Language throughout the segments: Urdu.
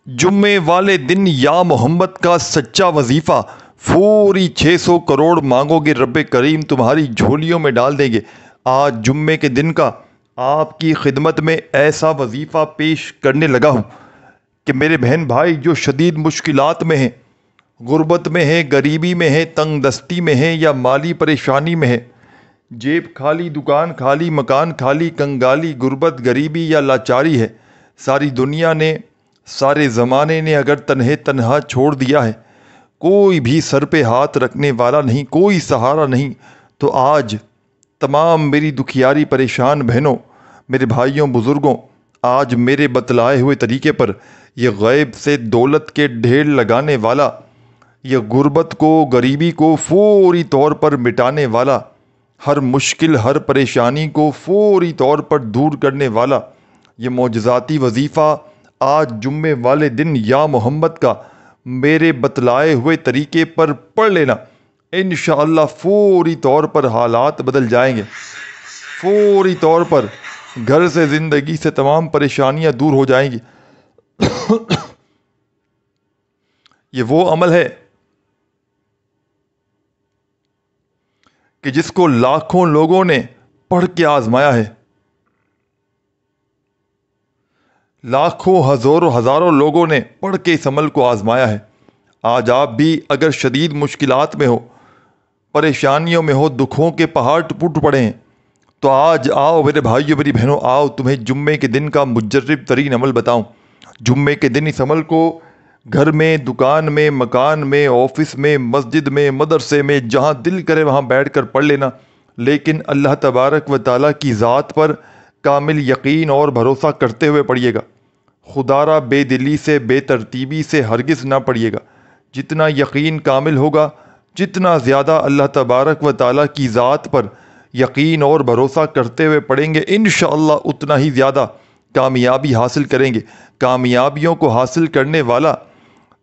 جمعے والے دن یا محمد کا سچا وظیفہ فوری 600 کروڑ مانگو گے، رب کریم تمہاری جھولیوں میں ڈال دیں گے۔ آج جمعے کے دن کا آپ کی خدمت میں ایسا وظیفہ پیش کرنے لگا ہوں کہ میرے بہن بھائی جو شدید مشکلات میں ہیں، غربت میں ہیں، غریبی میں ہیں، تنگ دستی میں ہیں یا مالی پریشانی میں ہیں، جیب خالی، دکان خالی، مکان خالی، کنگالی، غربت، غریبی یا لاچاری ہے، ساری دنیا نے، سارے زمانے نے اگر تنہا چھوڑ دیا ہے، کوئی بھی سر پہ ہاتھ رکھنے والا نہیں، کوئی سہارا نہیں، تو آج تمام میری دکھیاری پریشان بہنوں، میرے بھائیوں، بزرگوں، آج میرے بتلائے ہوئے طریقے پر یہ غیب سے دولت کے ڈھیر لگانے والا، یہ غربت کو، غریبی کو فوری طور پر مٹانے والا، ہر مشکل، ہر پریشانی کو فوری طور پر دور کرنے والا یہ معجزاتی وظیفہ آج جمعے والے دن یا محمد کا میرے بتلائے ہوئے طریقے پر پڑھ لینا، انشاءاللہ فوری طور پر حالات بدل جائیں گے، فوری طور پر گھر سے، زندگی سے تمام پریشانیاں دور ہو جائیں گی۔ یہ وہ عمل ہے کہ جس کو لاکھوں لوگوں نے پڑھ کے آزمایا ہے، لاکھوں، ہزاروں لوگوں نے پڑھ کے اس عمل کو آزمایا ہے۔ آج آپ بھی اگر شدید مشکلات میں ہو، پریشانیوں میں ہو، دکھوں کے پہاڑ ٹوٹ پڑے ہیں، تو آج آؤ میرے بھائیوں، میری بہنوں، آؤ تمہیں جمعے کے دن کا مجرب ترین عمل بتاؤں۔ جمعے کے دن اس عمل کو گھر میں، دکان میں، مکان میں، آفس میں، مسجد میں، مدرسے میں، جہاں دل کرے وہاں بیٹھ کر پڑھ لینا، لیکن اللہ تبارک و تعالیٰ کی ذات پر کامل یقین اور بھروسہ کرتے ہوئے پڑھیے گا۔ خدا را بے دلی سے، بے ترتیبی سے ہرگز نہ پڑھیے گا۔ جتنا یقین کامل ہوگا، جتنا زیادہ اللہ تبارک و تعالیٰ کی ذات پر یقین اور بھروسہ کرتے ہوئے پڑھیں گے، انشاءاللہ اتنا ہی زیادہ کامیابی حاصل کریں گے۔ کامیابیوں کو حاصل کرنے والا،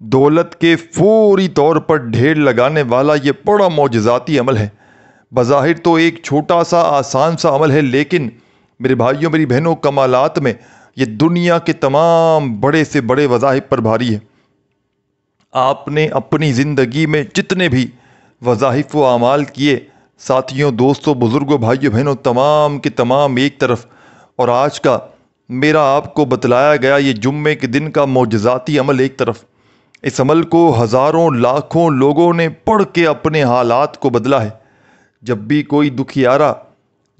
دولت کے فوری طور پر ڈھیر لگانے والا یہ بڑا معجزاتی عمل ہے۔ بظاہر تو ایک چھوٹا سا آسان سا عمل ہے، لیکن میرے بھائیوں، میری بہنوں، کمالات میں یہ دنیا کے تمام بڑے سے بڑے وظائف پر بھاری ہے۔ آپ نے اپنی زندگی میں جتنے بھی وظائف و اعمال کیے، ساتھیوں، دوستوں، بزرگوں، بھائیوں، بہنوں، تمام کے تمام ایک طرف، اور آج کا میرا آپ کو بتلایا گیا یہ جمعے کے دن کا معجزاتی عمل ایک طرف، اس عمل کو ہزاروں، لاکھوں لوگوں نے پڑھ کے اپنے حالات کو بدلا ہے۔ جب بھی کوئی دکھیارا،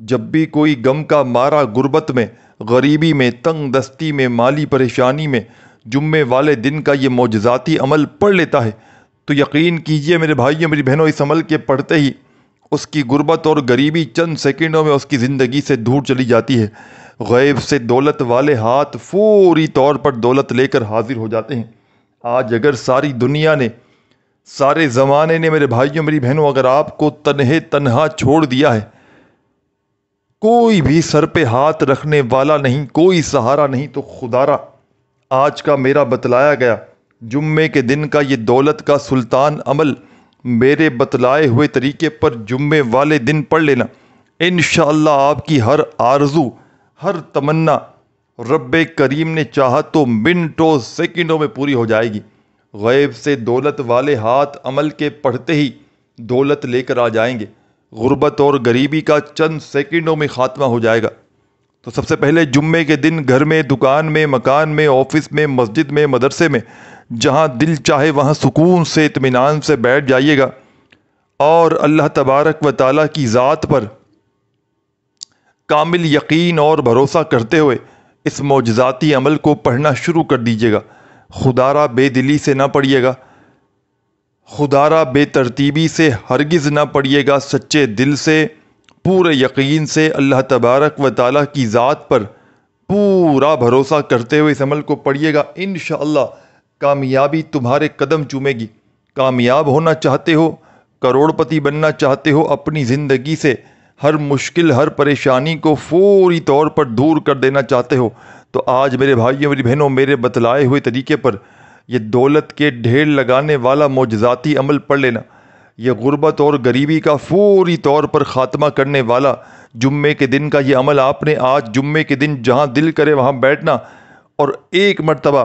جب بھی کوئی غم کا مارا غربت میں، غریبی میں، تنگ دستی میں، مالی پریشانی میں جمعے والے دن کا یہ معجزاتی عمل پڑھ لیتا ہے، تو یقین کیجئے میرے بھائیوں، میری بہنوں، اس عمل کے پڑھتے ہی اس کی غربت اور غریبی چند سیکنڈوں میں اس کی زندگی سے دور چلی جاتی ہے۔ غیب سے دولت والے ہاتھ فوری طور پر دولت لے کر حاضر ہو جاتے ہیں۔ آج اگر ساری دنیا نے، سارے زمانے نے میرے بھائیوں، میری بہنوں، اگر آپ کو تنہا چھوڑ دیا ہے، کوئی بھی سر پہ ہاتھ رکھنے والا نہیں، کوئی سہارا نہیں، تو خدا را آج کا میرا بتلایا گیا جمعے کے دن کا یہ دولت کا سلطان عمل میرے بتلائے ہوئے طریقے پر جمعے والے دن پڑھ لینا، انشاءاللہ آپ کی ہر آرزو، ہر تمنا رب کریم نے چاہا تو منٹوں، سیکنڈوں میں پوری ہو جائے گی۔ غیب سے دولت والے ہاتھ عمل کے پڑھتے ہی دولت لے کر آ جائیں گے، غربت اور غریبی کا چند سیکنڈوں میں خاتمہ ہو جائے گا۔ تو سب سے پہلے جمعے کے دن گھر میں، دکان میں، مکان میں، آفس میں، مسجد میں، مدرسے میں، جہاں دل چاہے وہاں سکون سے، اطمینان سے بیٹھ جائیے گا، اور اللہ تبارک و تعالیٰ کی ذات پر کامل یقین اور بھروسہ کرتے ہوئے اس معجزاتی عمل کو پڑھنا شروع کر دیجیے گا۔ خدا را بے دلی سے نہ پڑھیے گا، خدا را بے ترتیبی سے ہرگز نہ پڑھیے گا، سچے دل سے، پورے یقین سے، اللہ تبارک و تعالیٰ کی ذات پر پورا بھروسہ کرتے ہوئے اس عمل کو پڑھیے گا، انشاءاللہ کامیابی تمہارے قدم چومے گی۔ کامیاب ہونا چاہتے ہو، کروڑ پتی بننا چاہتے ہو، اپنی زندگی سے ہر مشکل، ہر پریشانی کو فوری طور پر دور کر دینا چاہتے ہو، تو آج میرے بھائیوں، میری بہنوں، میرے بتلائے ہوئے طریقے پر یہ دولت کے ڈھیر لگانے والا معجزاتی عمل پڑھ لینا، یہ غربت اور غریبی کا فوری طور پر خاتمہ کرنے والا جمعے کے دن کا یہ عمل آپ نے آج جمعے کے دن جہاں دل کرے وہاں بیٹھنا، اور ایک مرتبہ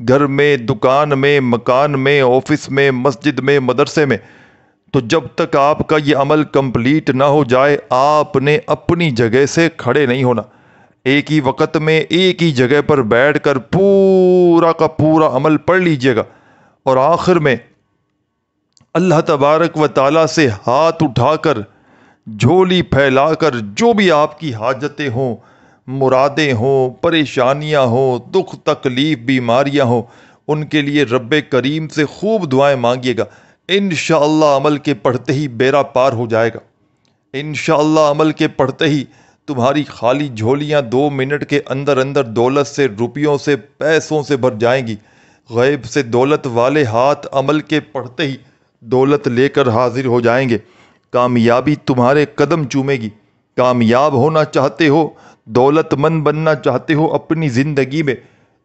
گھر میں، دکان میں، مکان میں، آفس میں، مسجد میں، مدرسے میں، تو جب تک آپ کا یہ عمل کمپلیٹ نہ ہو جائے آپ نے اپنی جگہ سے کھڑے نہیں ہونا۔ ایک ہی وقت میں ایک ہی جگہ پر بیٹھ کر پورا کا پورا عمل پڑھ لیجئے گا، اور آخر میں اللہ تبارک و تعالیٰ سے ہاتھ اٹھا کر، جھولی پھیلا کر، جو بھی آپ کی حاجتیں ہوں، مرادیں ہوں، پریشانیاں ہوں، دکھ تکلیف بیماریاں ہوں، ان کے لیے رب کریم سے خوب دعائیں مانگیے گا۔ انشاءاللہ عمل کے پڑھتے ہی بیڑا پار ہو جائے گا۔ انشاءاللہ عمل کے پڑھتے ہی تمہاری خالی جھولیاں 2 منٹ کے اندر اندر دولت سے، روپیوں سے، پیسوں سے بھر جائیں گی۔ غیب سے دولت والے ہاتھ عمل کے پڑھتے ہی دولت لے کر حاضر ہو جائیں گے۔ کامیابی تمہارے قدم چومے گی۔ کامیاب ہونا چاہتے ہو، دولت مند بننا چاہتے ہو، اپنی زندگی میں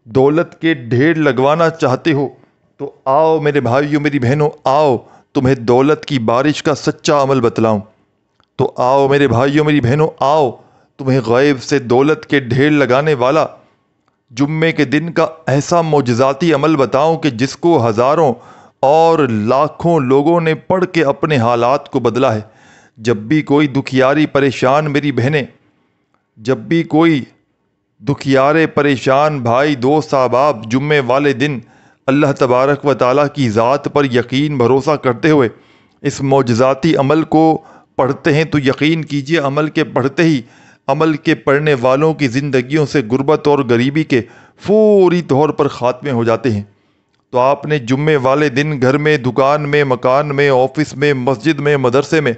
دولت کے ڈھیر لگوانا چاہتے ہو، تو آؤ میرے بھائیوں، میری بہنوں، آؤ تمہیں دولت کی بارش کا سچا عمل بتلاؤں۔ تو آؤ میرے بھائیوں، میری بہنوں، آؤ تمہیں غیب سے دولت کے ڈھیر لگانے والا جمعے کے دن کا ایسا معجزاتی عمل بتاؤں کہ جس کو ہزاروں اور لاکھوں لوگوں نے پڑھ کے اپنے حالات کو بدلا ہے۔ جب بھی کوئی دکھیاری پریشان میری بہنیں، جب بھی کوئی دکھیارے پریشان بھائی، دوست، احباب جمعے والے دن اللہ تبارک و تعالیٰ کی ذات پر یقین بھروسہ کرتے ہوئے اس معجزاتی عمل کو پڑھتے ہیں، تو یقین کیجئے عمل کے پڑھتے ہی عمل کے پڑھنے والوں کی زندگیوں سے غربت اور غریبی کے فوری طور پر خاتمے ہو جاتے ہیں۔ تو آپ نے جمعے والے دن گھر میں، دکان میں، مکان میں، آفس میں، مسجد میں، مدرسے میں،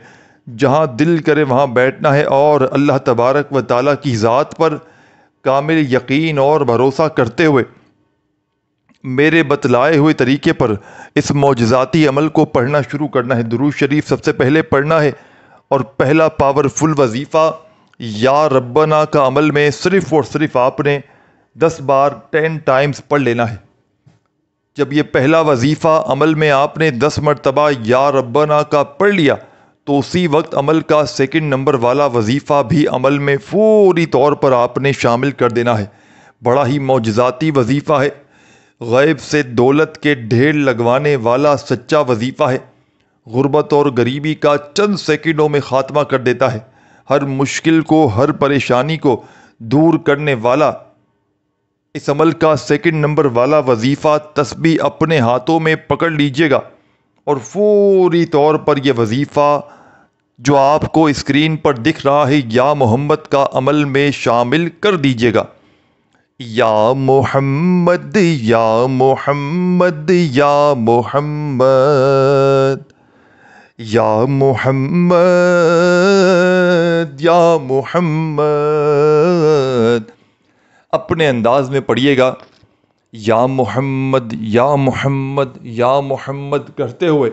جہاں دل کرے وہاں بیٹھنا ہے، اور اللہ تبارک و تعالیٰ کی ذات پر کامل یقین اور بھروسہ کرتے ہوئے میرے بتلائے ہوئے طریقے پر اس معجزاتی عمل کو پڑھنا شروع کرنا ہے۔ درود شریف سب سے پہلے پڑھنا ہے، اور پہلا پاورفل وظیفہ یا ربنا کا عمل میں صرف اور صرف آپ نے 10 بار 10 ٹائمز پڑھ لینا ہے۔ جب یہ پہلا وظیفہ عمل میں آپ نے 10 مرتبہ یا ربنا کا پڑھ لیا، تو اسی وقت عمل کا سیکنڈ نمبر والا وظیفہ بھی عمل میں فوری طور پر آپ نے شامل کر دینا ہے۔ بڑا ہی معجزاتی وظیفہ ہے، غیب سے دولت کے ڈھیر لگوانے والا سچا وظیفہ ہے، غربت اور غریبی کا چند سیکنڈوں میں خاتمہ کر دیتا ہے، ہر مشکل کو، ہر پریشانی کو دور کرنے والا اس عمل کا سیکنڈ نمبر والا وظیفہ تسبیح اپنے ہاتھوں میں پکڑ لیجئے گا، اور فوری طور پر یہ وظیفہ جو آپ کو اسکرین پر دکھ رہا ہے یا محمد کا عمل میں شامل کر دیجئے گا۔ یا محمد یا محمد یا محمد یا محمد یا محمد، اپنے انداز میں پڑھیے گا، یا محمد یا محمد یا محمد کرتے ہوئے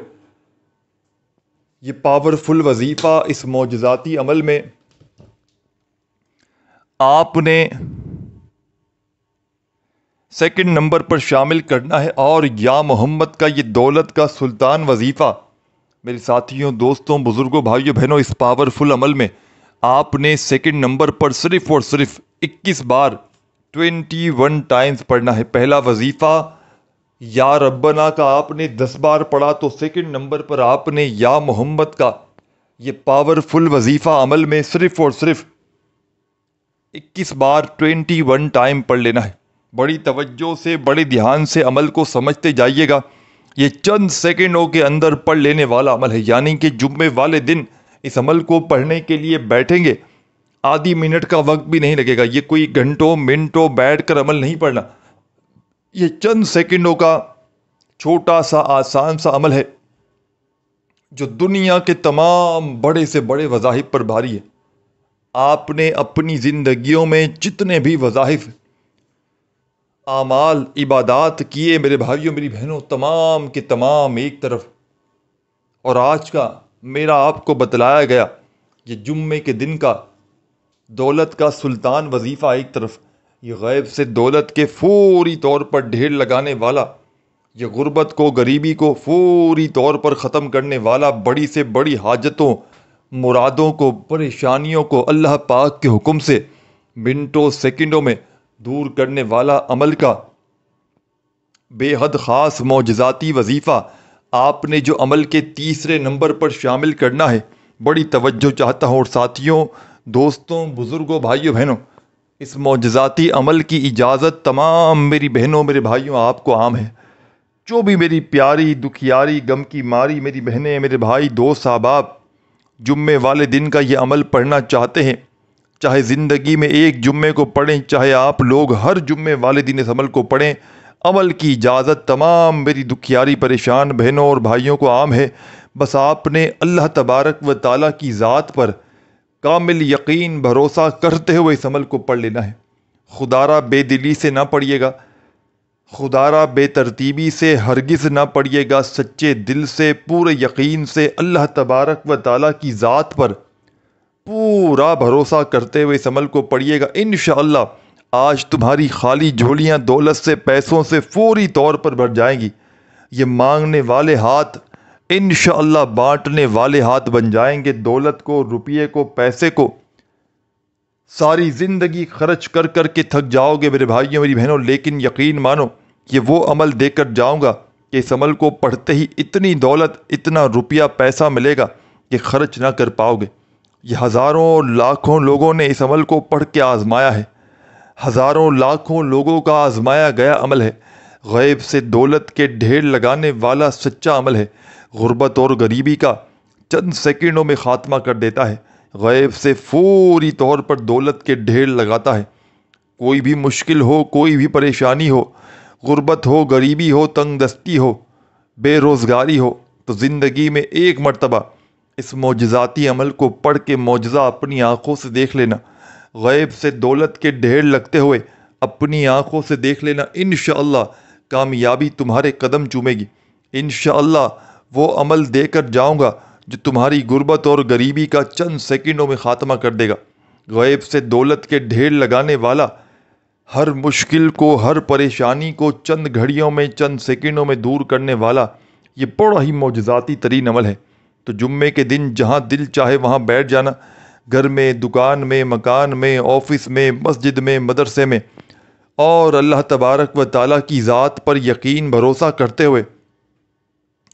یہ پاورفل وظیفہ اس معجزاتی عمل میں آپ نے سیکنڈ نمبر پر شامل کرنا ہے، اور یا محمد کا یہ دولت کا سلطان وظیفہ میرے ساتھیوں، دوستوں، بزرگوں، بھائیوں، بہنوں، اس پاورفل عمل میں آپ نے سیکنڈ نمبر پر صرف اور صرف 21 بار 21 ٹائمز پڑھنا ہے۔ پہلا وظیفہ یا ربنا کا آپ نے 10 بار پڑھا، تو سیکنڈ نمبر پر آپ نے یا محمد کا یہ پاورفل وظیفہ عمل میں صرف اور صرف 21 بار 21 ٹائم پڑھ لینا ہے۔ بڑی توجہ سے، بڑے دھیان سے عمل کو سمجھتے جائیے گا۔ یہ چند سیکنڈوں کے اندر پڑھ لینے والا عمل ہے، یعنی کہ جمعے والے دن اس عمل کو پڑھنے کے لیے بیٹھیں گے، آدھی منٹ کا وقت بھی نہیں لگے گا۔ یہ کوئی گھنٹوں منٹوں بیٹھ کر عمل نہیں پڑھنا، یہ چند سیکنڈوں کا چھوٹا سا آسان سا عمل ہے جو دنیا کے تمام بڑے سے بڑے وظائف پر بھاری ہے۔ آپ نے اپنی زندگیوں میں جتنے بھی وظائف، اعمال، عبادات کیے میرے بھائیوں، میری بہنوں، تمام کے تمام ایک طرف، اور آج کا میرا آپ کو بتلایا گیا یہ جمعے کے دن کا دولت کا سلطان وظیفہ ایک طرف، یہ غیب سے دولت کے فوری طور پر ڈھیر لگانے والا، یہ غربت کو، غریبی کو فوری طور پر ختم کرنے والا، بڑی سے بڑی حاجتوں، مرادوں کو، پریشانیوں کو اللہ پاک کے حکم سے منٹوں سیکنڈوں میں دور کرنے والا عمل کا بے حد خاص معجزاتی وظیفہ آپ نے جو عمل کے تیسرے نمبر پر شامل کرنا ہے، بڑی توجہ چاہتا ہوں، اور ساتھیوں، دوستوں، بزرگوں، بھائیوں، بہنوں، اس معجزاتی عمل کی اجازت تمام میری بہنوں، میرے بھائیوں، آپ کو عام ہے۔ جو بھی میری پیاری، دکھیاری، غم کی ماری میری بہنیں، میرے بھائی، دوست، احباب جمعے والے دن کا یہ عمل پڑھنا چاہتے ہیں، چاہے زندگی میں ایک جمعے کو پڑھیں، چاہے آپ لوگ ہر جمعے والے دن اس عمل کو پڑھیں، عمل کی اجازت تمام میری دکھیاری پریشان بہنوں اور بھائیوں کو عام ہے۔ بس آپ نے اللہ تبارک و تعالیٰ کی ذات پر کامل یقین بھروسہ کرتے ہوئے اس عمل کو پڑھ لینا ہے۔ خدارہ بے دلی سے نہ پڑھیے گا، خدارہ بے ترتیبی سے ہرگز نہ پڑھیے گا، سچے دل سے، پورے یقین سے، اللہ تبارک و تعالیٰ کی ذات پر پورا بھروسہ کرتے ہوئے اس عمل کو پڑھیے گا۔ انشاءاللہ آج تمہاری خالی جھولیاں دولت سے، پیسوں سے فوری طور پر بھر جائیں گی۔ یہ مانگنے والے ہاتھ انشاءاللہ بانٹنے والے ہاتھ بن جائیں گے۔ دولت کو، روپیے کو، پیسے کو ساری زندگی خرچ کر کر کے تھک جاؤ گے میرے بھائیوں، میری بہنوں، لیکن یقین مانو کہ وہ عمل دے کر جاؤں گا کہ اس عمل کو پڑھتے ہی اتنی دولت، اتنا روپیہ پیسہ ملے گا کہ خرچ نہ کر پاؤ گے۔ یہ ہزاروں لاکھوں لوگوں نے اس عمل کو پڑھ کے آزمایا ہے، ہزاروں لاکھوں لوگوں کا آزمایا گیا عمل ہے۔ غیب سے دولت کے ڈھیر لگانے والا سچا عمل ہے۔ غربت اور غریبی کا چند سیکنڈوں میں خاتمہ کر دیتا ہے۔ غیب سے فوری طور پر دولت کے ڈھیر لگاتا ہے۔ کوئی بھی مشکل ہو، کوئی بھی پریشانی ہو، غربت ہو، غریبی ہو، تنگ دستی ہو، بے روزگاری ہو، تو زندگی میں ایک مرتبہ اس معجزاتی عمل کو پڑھ کے معجزہ اپنی آنکھوں سے دیکھ لینا۔ غیب سے دولت کے ڈھیر لگتے ہوئے اپنی آنکھوں سے دیکھ لینا۔ انشاءاللہ کامیابی تمہارے قدم چومے گی۔ انشاءاللہ وہ عمل دے کر جاؤں گا جو تمہاری غربت اور غریبی کا چند سیکنڈوں میں خاتمہ کر دے گا۔ غیب سے دولت کے ڈھیر لگانے والا، ہر مشکل کو، ہر پریشانی کو چند گھڑیوں میں، چند سیکنڈوں میں دور کرنے والا یہ بڑا ہی معجزاتی ترین عمل ہے۔ تو جمعے کے دن جہاں دل چاہے وہاں بیٹھ جانا، گھر میں، دکان میں، مکان میں، آفس میں، مسجد میں، مدرسے میں، اور اللہ تبارک و تعالیٰ کی ذات پر یقین بھروسہ کرتے ہوئے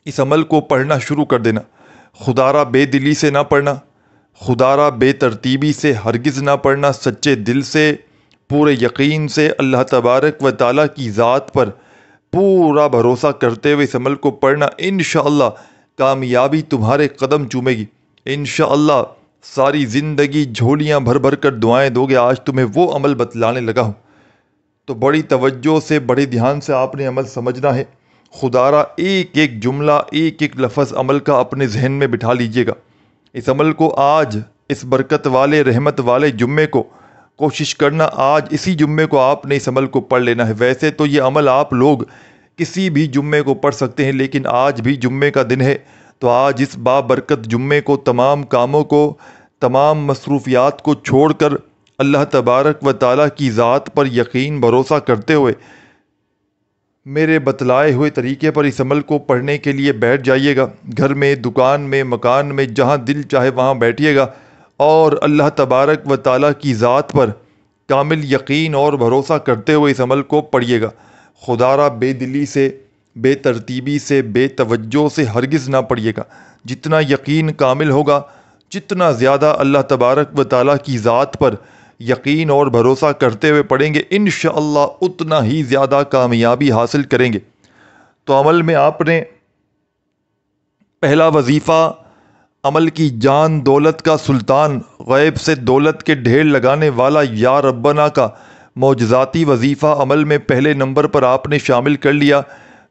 اس عمل کو پڑھنا شروع کر دینا۔ خدارہ بے دلی سے نہ پڑھنا، خدارہ بے ترتیبی سے ہرگز نہ پڑھنا، سچے دل سے، پورے یقین سے، اللہ تبارک و تعالیٰ کی ذات پر پورا بھروسہ کرتے ہوئے اس عمل کو پڑھنا۔ انشاءاللہ کامیابی تمہارے قدم چومے گی۔ انشاءاللہ ساری زندگی جھولیاں بھر بھر کر دعائیں دو گے۔ آج تمہیں وہ عمل بتلانے لگا ہوں، تو بڑی توجہ سے، بڑے دھیان سے آپ نے عمل سمجھنا ہے۔ خدارہ ایک ایک جملہ، ایک ایک لفظ عمل کا اپنے ذہن میں بٹھا لیجئے گا۔ اس عمل کو آج، اس برکت والے، رحمت والے جمعے کو کوشش کرنا، آج اسی جمعے کو آپ نے اس عمل کو پڑھ لینا ہے۔ ویسے تو یہ عمل آپ لوگ کسی بھی جمعے کو پڑھ سکتے ہیں، لیکن آج بھی جمعے کا دن ہے، تو آج اس بابرکت جمعے کو تمام کاموں کو، تمام مصروفیات کو چھوڑ کر اللہ تبارک و تعالیٰ کی ذات پر یقین بھروسہ کرتے ہوئے میرے بتلائے ہوئے طریقے پر اس عمل کو پڑھنے کے لیے بیٹھ جائیے گا۔ گھر میں، دکان میں، مکان میں، جہاں دل چاہے وہاں بیٹھیے گا، اور اللہ تبارک و تعالیٰ کی ذات پر کامل یقین اور بھروسہ کرتے ہوئے اس عمل کو پڑھیے گا۔ خدارہ بے دلی سے، بے ترتیبی سے، بے توجہ سے ہرگز نہ پڑھیے گا۔ جتنا یقین کامل ہوگا، جتنا زیادہ اللہ تبارک و تعالیٰ کی ذات پر یقین اور بھروسہ کرتے ہوئے پڑھیں گے، انشاءاللہ اتنا ہی زیادہ کامیابی حاصل کریں گے۔ تو عمل میں آپ نے پہلا وظیفہ، عمل کی جان دولت کا سلطان، غیب سے دولت کے ڈھیر لگانے والا یا ربنا کا معجزاتی وظیفہ عمل میں پہلے نمبر پر آپ نے شامل کر لیا۔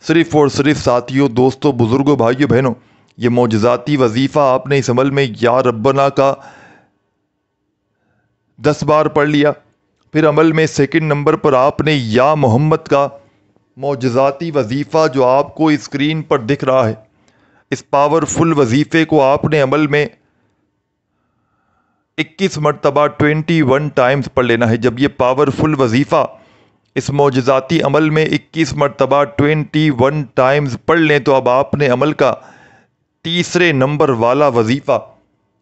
صرف اور صرف ساتھیوں، دوستوں، بزرگوں، بھائیوں، بہنوں، یہ معجزاتی وظیفہ آپ نے اس عمل میں یا ربنا کا 10 بار پڑھ لیا۔ پھر عمل میں سیکنڈ نمبر پر آپ نے یا محمد کا معجزاتی وظیفہ جو آپ کو اسکرین پر دکھ رہا ہے، اس پاورفل وظیفے کو آپ نے عمل میں 21 مرتبہ 21 ٹائمز پڑھ لینا ہے۔ جب یہ پاورفل وظیفہ اس معجزاتی عمل میں 21 مرتبہ 21 ٹائمز پڑھ لیں، تو اب آپ نے عمل کا تیسرے نمبر والا وظیفہ،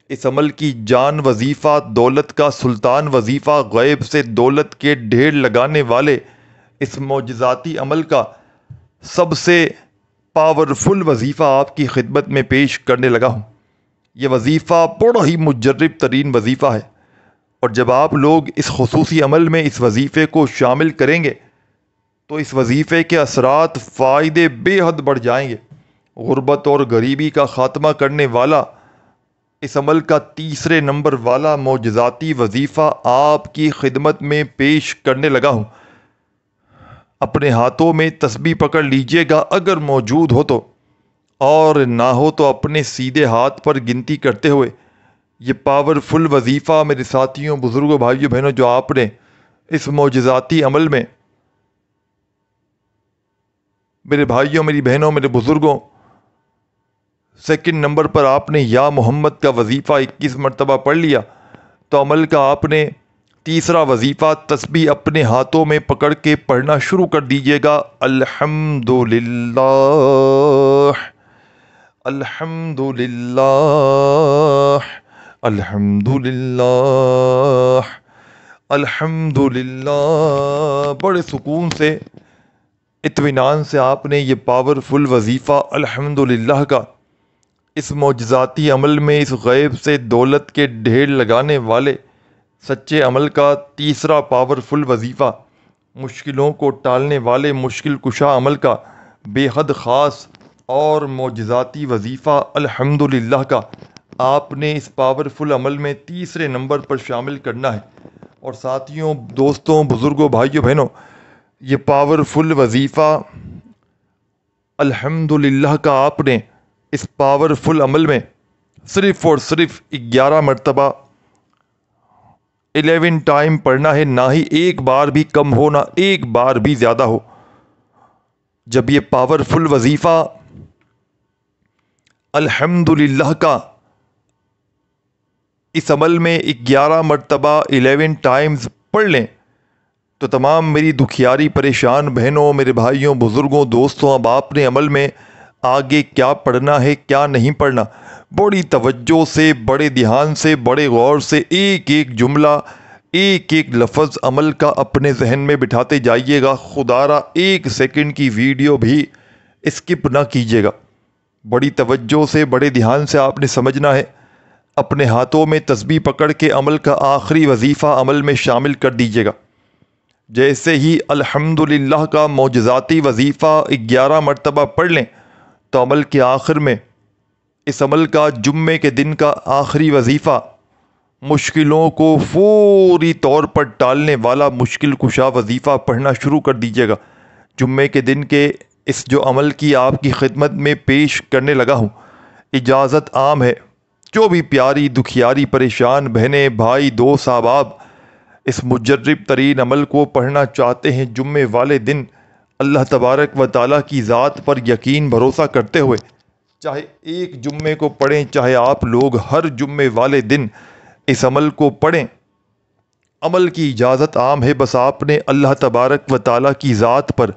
اس عمل کی جان وظیفہ، دولت کا سلطان وظیفہ، غیب سے دولت کے ڈھیر لگانے والے اس معجزاتی عمل کا سب سے پاورفل وظیفہ آپ کی خدمت میں پیش کرنے لگا ہوں۔ یہ وظیفہ بڑا ہی مجرب ترین وظیفہ ہے، اور جب آپ لوگ اس خصوصی عمل میں اس وظیفے کو شامل کریں گے تو اس وظیفے کے اثرات فائدے بے حد بڑھ جائیں گے۔ غربت اور غریبی کا خاتمہ کرنے والا اس عمل کا تیسرے نمبر والا معجزاتی وظیفہ آپ کی خدمت میں پیش کرنے لگا ہوں۔ اپنے ہاتھوں میں تسبیح پکڑ لیجئے گا اگر موجود ہو تو، اور نہ ہو تو اپنے سیدھے ہاتھ پر گنتی کرتے ہوئے یہ پاورفل وظیفہ میرے ساتھیوں، بزرگوں، بھائیوں، بہنوں، جو آپ نے اس معجزاتی عمل میں، میرے بھائیوں، میری بہنوں، میرے بزرگوں، سیکنڈ نمبر پر آپ نے یا محمد کا وظیفہ 21 مرتبہ پڑھ لیا، تو عمل کا آپ نے تیسرا وظیفہ تسبیح اپنے ہاتھوں میں پکڑ کے پڑھنا شروع کر دیجیے گا۔ الحمدللہ، الحمدللہ، الحمدللہ، الحمدللہ۔ بڑے سکون سے، اطمینان سے آپ نے یہ پاورفل وظیفہ الحمدللہ کا اس معجزاتی عمل میں اس غیب سے دولت کے ڈھیر لگانے والے سچے عمل کا تیسرا پاورفل وظیفہ، مشکلوں کو ٹالنے والے مشکل کشا عمل کا بے حد خاص اور معجزاتی وظیفہ الحمدللہ کا آپ نے اس پاورفل عمل میں تیسرے نمبر پر شامل کرنا ہے۔ اور ساتھیوں، دوستوں، بزرگوں، بھائیوں، بہنوں، یہ پاورفل وظیفہ الحمدللہ کا آپ نے اس پاورفل عمل میں صرف اور صرف 11 مرتبہ 11 ٹائم پڑھنا ہے، نہ ہی ایک بار بھی کم ہو، نہ ایک بار بھی زیادہ ہو۔ جب یہ پاورفل وظیفہ الحمدللہ کا اس عمل میں 11 مرتبہ 11 ٹائمز پڑھ لیں تو تمام میری دکھیاری پریشان بہنوں، میرے بھائیوں، بزرگوں، دوستوں، اب آپ نے عمل میں آگے کیا پڑھنا ہے، کیا نہیں پڑھنا، بڑی توجہ سے، بڑے دھیان سے، بڑے غور سے ایک ایک جملہ، ایک ایک لفظ عمل کا اپنے ذہن میں بٹھاتے جائیے گا۔ خدا را ایک سیکنڈ کی ویڈیو بھی اسکپ نہ کیجیے گا۔ بڑی توجہ سے، بڑے دھیان سے آپ نے سمجھنا ہے۔ اپنے ہاتھوں میں تسبیح پکڑ کے عمل کا آخری وظیفہ عمل میں شامل کر دیجیے گا۔ جیسے ہی الحمدللہ کا معجزاتی وظیفہ 11 مرتبہ پڑھ لیں تو عمل کے آخر میں اس عمل کا جمعے کے دن کا آخری وظیفہ، مشکلوں کو فوری طور پر ٹالنے والا مشکل کشا وظیفہ پڑھنا شروع کر دیجیے گا۔ جمعے کے دن کے اس جو عمل کی آپ کی خدمت میں پیش کرنے لگا ہوں، اجازت عام ہے، جو بھی پیاری دکھیاری پریشان بہنیں، بھائی، دوست، احباب اس مجرب ترین عمل کو پڑھنا چاہتے ہیں، جمعے والے دن اللہ تبارک و تعالیٰ کی ذات پر یقین بھروسہ کرتے ہوئے، چاہے ایک جمعے کو پڑھیں، چاہے آپ لوگ ہر جمعے والے دن اس عمل کو پڑھیں، عمل کی اجازت عام ہے۔ بس آپ نے اللہ تبارک و تعالیٰ کی ذات پر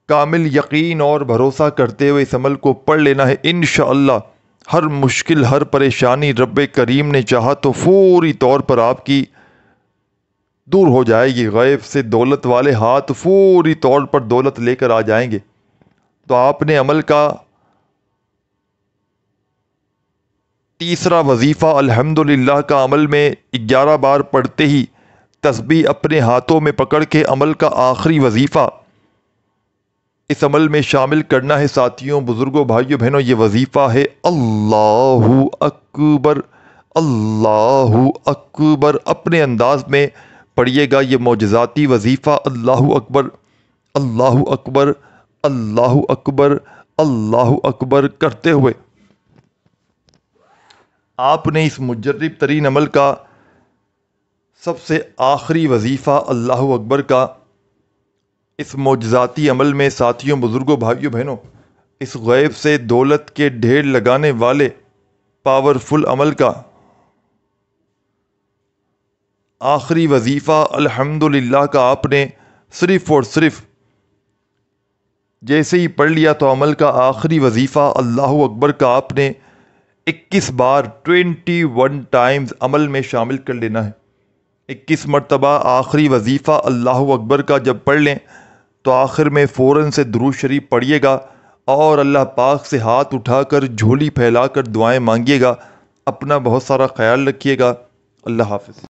کامل یقین اور بھروسہ کرتے ہوئے اس عمل کو پڑھ لینا ہے۔ انشاءاللہ ہر مشکل، ہر پریشانی رب کریم نے چاہا تو فوری طور پر آپ کی دور ہو جائے گی۔ غیب سے دولت والے ہاتھ فوری طور پر دولت لے کر آ جائیں گے۔ تو آپ نے عمل کا تیسرا وظیفہ الحمدللہ کا عمل میں 11 بار پڑھتے ہی تسبیح اپنے ہاتھوں میں پکڑ کے عمل کا آخری وظیفہ اس عمل میں شامل کرنا ہے۔ ساتھیوں، بزرگوں، بھائیوں، بہنوں، یہ وظیفہ ہے اللہ اکبر، اللہ اکبر۔ اپنے انداز میں پڑھیے گا یہ معجزاتی وظیفہ اللہ اکبر، اللہ اکبر، اللہ اکبر، اللہ اکبر کرتے ہوئے آپ نے اس مجرب ترین عمل کا سب سے آخری وظیفہ اللہ اکبر کا اس معجزاتی عمل میں ساتھیوں، بزرگوں، بھائیوں، بہنوں، اس غیب سے دولت کے ڈھیر لگانے والے پاورفل عمل کا آخری وظیفہ الحمدللہ کا آپ نے صرف اور صرف جیسے ہی پڑھ لیا تو عمل کا آخری وظیفہ اللہ اکبر کا آپ نے 21 بار 21 ٹائمز عمل میں شامل کر لینا ہے۔ 21 مرتبہ آخری وظیفہ اللہ اکبر کا جب پڑھ لیں تو آخر میں فوراً سے درود شریف پڑھیے گا اور اللہ پاک سے ہاتھ اٹھا کر جھولی پھیلا کر دعائیں مانگیے گا۔ اپنا بہت سارا خیال رکھیے گا۔ اللہ حافظ۔